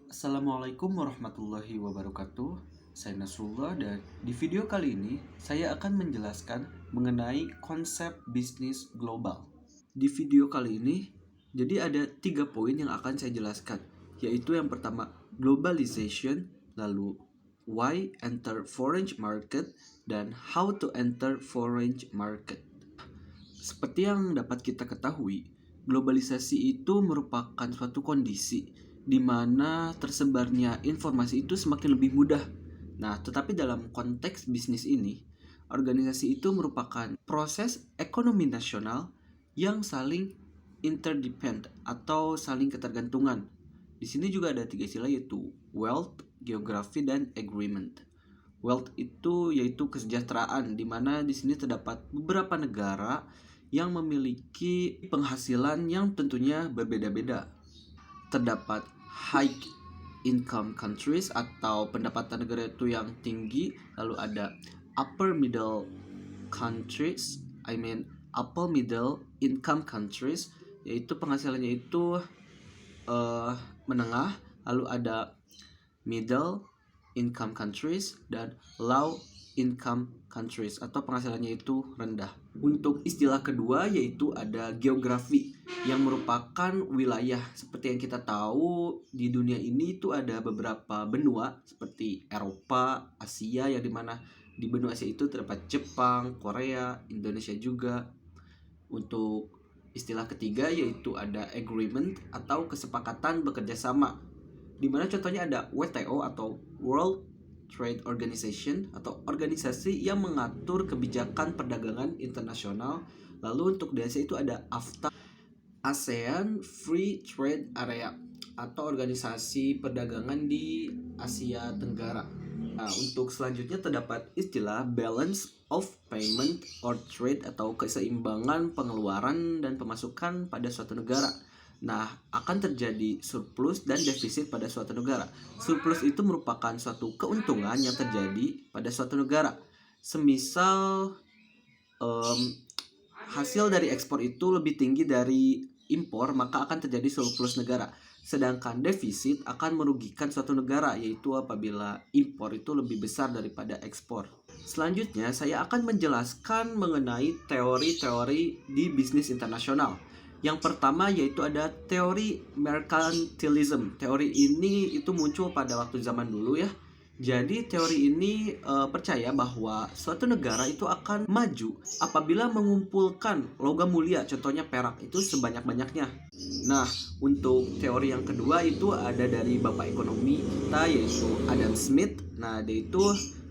Assalamualaikum warahmatullahi wabarakatuh. Saya Nasrullah dan di video kali ini saya akan menjelaskan mengenai konsep bisnis global. Di video kali ini, jadi ada 3 poin yang akan saya jelaskan, yaitu yang pertama globalization, lalu why enter foreign market, dan how to enter foreign market. Seperti yang dapat kita ketahui, globalisasi itu merupakan suatu kondisi di mana tersebarnya informasi itu semakin lebih mudah. Nah, tetapi dalam konteks bisnis ini, organisasi itu merupakan proses ekonomi nasional yang saling interdependent atau saling ketergantungan. Di sini juga ada 3 istilah, yaitu wealth, geography, dan agreement. Wealth itu yaitu kesejahteraan, di mana di sini terdapat beberapa negara yang memiliki penghasilan yang tentunya berbeda-beda. Terdapat high income countries atau pendapatan negara itu yang tinggi, lalu ada upper middle countries, upper middle income countries, yaitu penghasilannya itu menengah, lalu ada middle income countries dan low income countries atau penghasilannya itu rendah. Untuk istilah kedua yaitu ada geografi, yang merupakan wilayah. Seperti yang kita tahu, di dunia ini itu ada beberapa benua seperti Eropa, Asia, yang dimana di benua Asia itu terdapat Jepang, Korea, Indonesia juga. Untuk istilah ketiga yaitu ada agreement atau kesepakatan bekerja sama, di mana contohnya ada WTO atau World Trade Organization atau organisasi yang mengatur kebijakan perdagangan internasional. Lalu untuk di Asia itu ada AFTA, ASEAN Free Trade Area atau organisasi perdagangan di Asia Tenggara. Nah, untuk selanjutnya terdapat istilah balance of payment or trade atau keseimbangan pengeluaran dan pemasukan pada suatu negara. Nah, akan terjadi surplus dan defisit pada suatu negara. Surplus itu merupakan suatu keuntungan yang terjadi pada suatu negara. Semisal hasil dari ekspor itu lebih tinggi dari impor, maka akan terjadi surplus negara. Sedangkan defisit akan merugikan suatu negara, yaitu apabila impor itu lebih besar daripada ekspor. Selanjutnya, saya akan menjelaskan mengenai teori-teori di bisnis internasional. Yang pertama yaitu ada teori mercantilism. Teori ini itu muncul pada waktu zaman dulu ya. Jadi teori ini percaya bahwa suatu negara itu akan maju apabila mengumpulkan logam mulia, contohnya perak itu sebanyak-banyaknya. Nah, untuk teori yang kedua itu ada dari bapak ekonomi kita yaitu Adam Smith. Nah, dia itu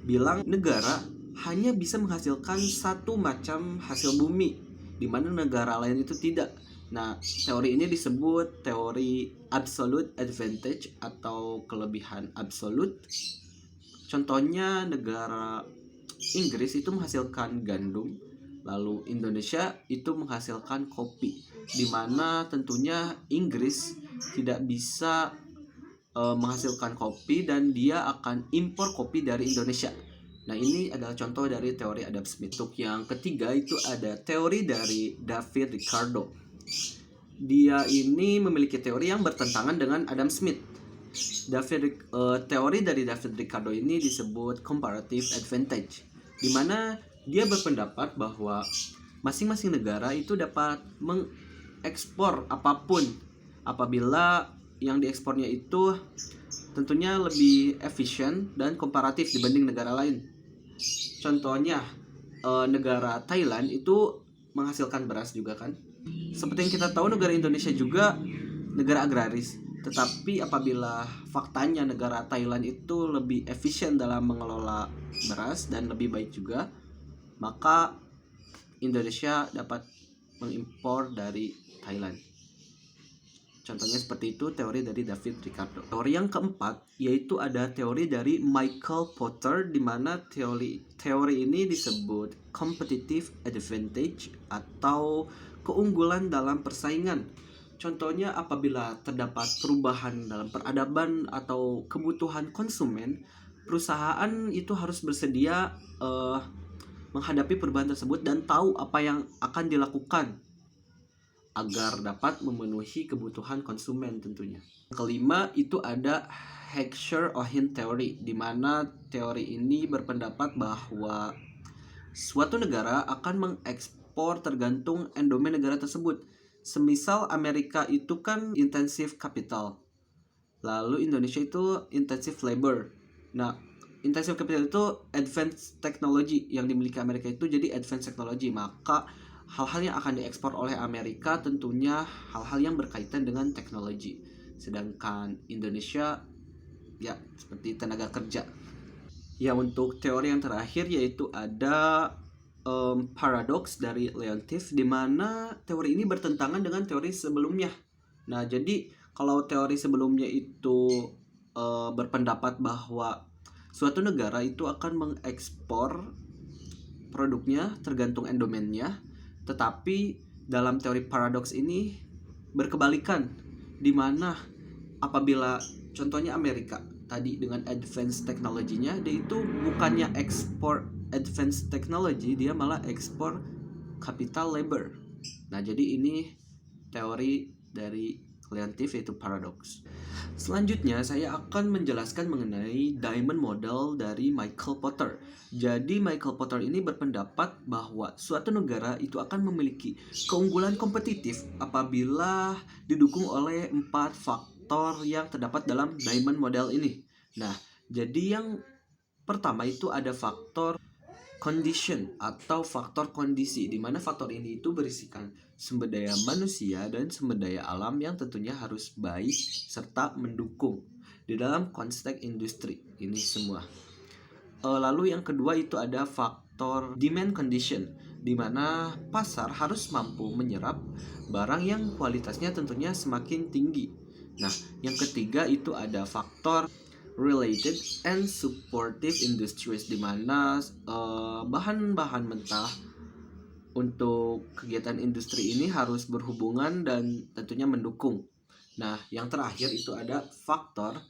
bilang negara hanya bisa menghasilkan satu macam hasil bumi, di mana negara lain itu tidak. Nah, teori ini disebut teori absolute advantage atau kelebihan absolut. Contohnya negara Inggris itu menghasilkan gandum, lalu Indonesia itu menghasilkan kopi, di mana tentunya Inggris tidak bisa menghasilkan kopi dan dia akan impor kopi dari Indonesia. Nah, ini adalah contoh dari teori Adam Smith. Untuk yang ketiga itu ada teori dari David Ricardo. Dia ini memiliki teori yang bertentangan dengan Adam Smith. Teori dari David Ricardo ini disebut comparative advantage, di mana dia berpendapat bahwa masing-masing negara itu dapat mengekspor apapun apabila yang diekspornya itu tentunya lebih efisien dan komparatif dibanding negara lain. Contohnya negara Thailand itu menghasilkan beras juga kan. Seperti yang kita tahu, negara Indonesia juga negara agraris. Tetapi apabila faktanya negara Thailand itu lebih efisien dalam mengelola beras dan lebih baik juga, maka Indonesia dapat mengimpor dari Thailand. Contohnya seperti itu teori dari David Ricardo. Teori yang keempat yaitu ada teori dari Michael Porter, di mana teori ini disebut competitive advantage atau keunggulan dalam persaingan. Contohnya apabila terdapat perubahan dalam peradaban atau kebutuhan konsumen, perusahaan itu harus bersedia menghadapi perubahan tersebut dan tahu apa yang akan dilakukan agar dapat memenuhi kebutuhan konsumen tentunya. Kelima itu ada Heckscher-Ohlin Theory, di mana teori ini berpendapat bahwa suatu negara akan mengekspor tergantung endomen negara tersebut. Semisal Amerika itu kan intensif capital, lalu Indonesia itu intensif labor. Nah, intensif capital itu advanced technology yang dimiliki Amerika itu jadi advanced technology, maka hal-hal yang akan diekspor oleh Amerika tentunya hal-hal yang berkaitan dengan teknologi. Sedangkan Indonesia ya seperti tenaga kerja. Ya, untuk teori yang terakhir yaitu ada paradoks dari Leontief, di mana teori ini bertentangan dengan teori sebelumnya. Nah, jadi kalau teori sebelumnya itu berpendapat bahwa suatu negara itu akan mengekspor produknya tergantung endomennya, tetapi dalam teori paradoks ini berkebalikan, di mana apabila contohnya Amerika tadi dengan advanced teknologinya, dia itu bukannya ekspor advanced technology, dia malah ekspor capital labor. Nah, jadi ini teori dari Leontief yaitu paradoks. Selanjutnya saya akan menjelaskan mengenai diamond model dari Michael Porter. Jadi Michael Porter ini berpendapat bahwa suatu negara itu akan memiliki keunggulan kompetitif apabila didukung oleh 4 faktor yang terdapat dalam diamond model ini. Nah, jadi yang pertama itu ada faktor condition atau faktor kondisi, di mana faktor ini itu berisikan sumber daya manusia dan sumber daya alam yang tentunya harus baik serta mendukung di dalam konteks industri ini semua. Lalu yang kedua itu ada faktor demand condition, di mana pasar harus mampu menyerap barang yang kualitasnya tentunya semakin tinggi. Nah, yang ketiga itu ada faktor related and supportive industries, di mana bahan-bahan mentah untuk kegiatan industri ini harus berhubungan dan tentunya mendukung. Nah, yang terakhir itu ada faktor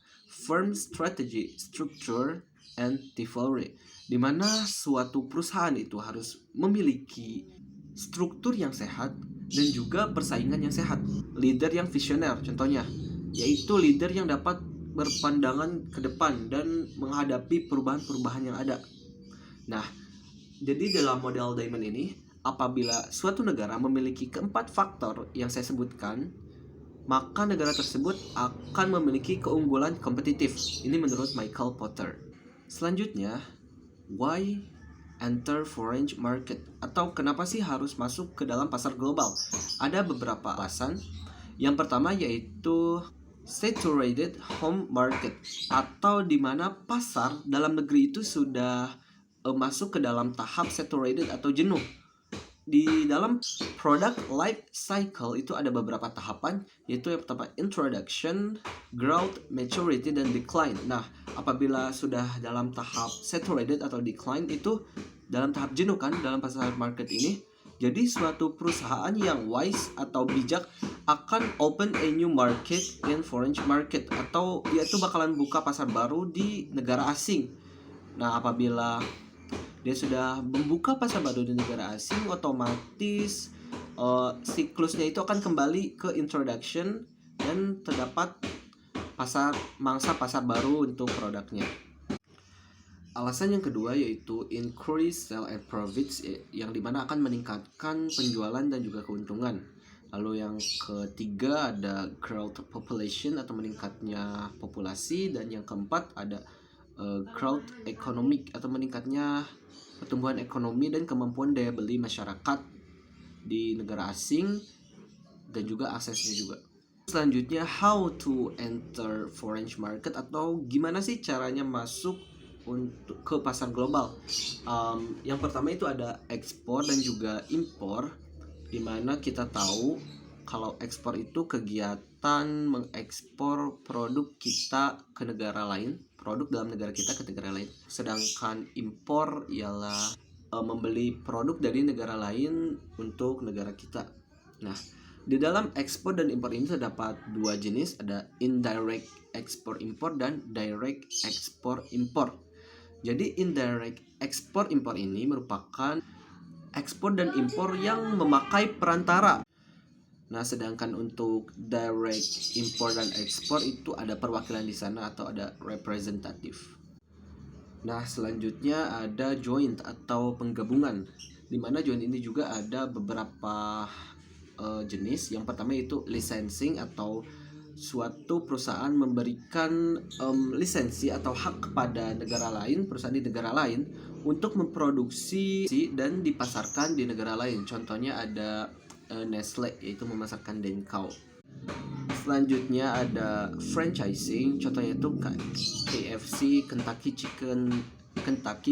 firm strategy, structure, and rivalry, di mana suatu perusahaan itu harus memiliki struktur yang sehat dan juga persaingan yang sehat. Leader yang visioner contohnya, yaitu leader yang dapat berpandangan ke depan dan menghadapi perubahan-perubahan yang ada. Nah, jadi dalam model diamond ini, apabila suatu negara memiliki keempat faktor yang saya sebutkan, maka negara tersebut akan memiliki keunggulan kompetitif. Ini menurut Michael Porter. Selanjutnya, why enter foreign market, atau kenapa sih harus masuk ke dalam pasar global? Ada beberapa alasan. Yang pertama yaitu saturated home market, atau di mana pasar dalam negeri itu sudah masuk ke dalam tahap saturated atau jenuh. Di dalam product life cycle itu ada beberapa tahapan, yaitu yang pertama introduction, growth, maturity, dan decline. Nah, apabila sudah dalam tahap saturated atau decline, itu dalam tahap jenuh kan dalam pasar market ini. Jadi suatu perusahaan yang wise atau bijak akan open a new market in foreign market, atau dia itu bakalan buka pasar baru di negara asing. Nah, apabila dia sudah membuka pasar baru di negara asing, otomatis siklusnya itu akan kembali ke introduction dan terdapat mangsa pasar baru untuk produknya. Alasan yang kedua yaitu increase sales and profits, yang dimana akan meningkatkan penjualan dan juga keuntungan. Lalu yang ketiga ada growth population atau meningkatnya populasi, dan yang keempat ada growth economic atau meningkatnya pertumbuhan ekonomi dan kemampuan daya beli masyarakat di negara asing dan juga aksesnya juga. Selanjutnya, how to enter foreign market, atau gimana sih caranya masuk untuk ke pasar global. Yang pertama itu ada ekspor dan juga impor, dimana kita tahu kalau ekspor itu kegiatan mengekspor produk kita ke negara lain, produk dalam negara kita ke negara lain. Sedangkan impor ialah membeli produk dari negara lain untuk negara kita. Nah, di dalam ekspor dan impor ini terdapat dua jenis, ada indirect ekspor impor dan direct ekspor impor. Jadi indirect ekspor impor ini merupakan ekspor dan impor yang memakai perantara. Nah, sedangkan untuk direct import dan ekspor itu ada perwakilan di sana atau ada representatif. Nah, selanjutnya ada joint atau penggabungan, di mana joint ini juga ada beberapa jenis. Yang pertama itu licensing, atau suatu perusahaan memberikan lisensi atau hak kepada negara lain, perusahaan di negara lain untuk memproduksi dan dipasarkan di negara lain. Contohnya ada Nestle, yaitu memasarkan Denkau. Selanjutnya ada franchising, contohnya itu KFC, Kentucky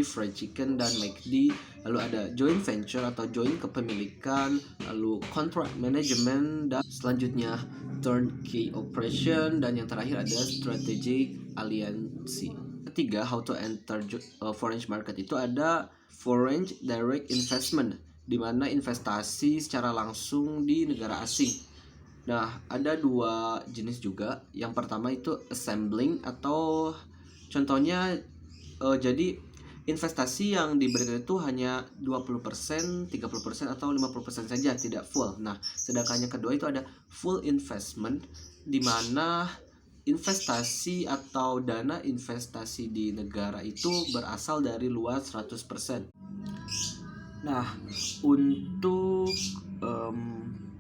Fried Chicken, dan McD. Lalu ada joint venture atau joint kepemilikan, lalu contract management, dan selanjutnya turnkey operation, dan yang terakhir ada strategic alliance. Ketiga, how to enter foreign market, itu ada foreign direct investment, di mana investasi secara langsung di negara asing. Nah, ada dua jenis juga. Yang pertama itu assembling, atau contohnya jadi investasi yang diberikan itu hanya 20%, 30% atau 50% saja, tidak full. Nah, sedangkan yang kedua itu ada full investment, di mana investasi atau dana investasi di negara itu berasal dari luar 100%. Nah, untuk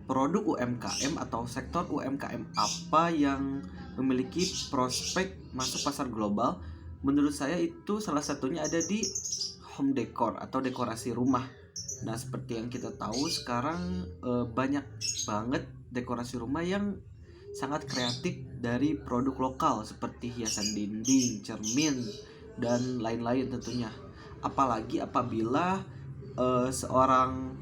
produk UMKM atau sektor UMKM apa yang memiliki prospek masuk pasar global, menurut saya itu salah satunya ada di home decor atau dekorasi rumah. Nah, seperti yang kita tahu sekarang banyak banget dekorasi rumah yang sangat kreatif dari produk lokal seperti hiasan dinding, cermin, dan lain-lain tentunya. Apalagi apabila seorang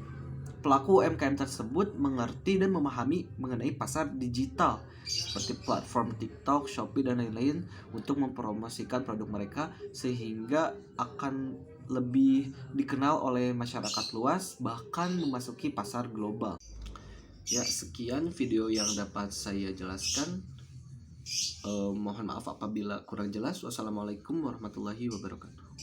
pelaku UMKM tersebut mengerti dan memahami mengenai pasar digital seperti platform TikTok, Shopee, dan lain-lain untuk mempromosikan produk mereka sehingga akan lebih dikenal oleh masyarakat luas, bahkan memasuki pasar global. Ya, sekian video yang dapat saya jelaskan. Mohon maaf apabila kurang jelas. Wassalamualaikum warahmatullahi wabarakatuh.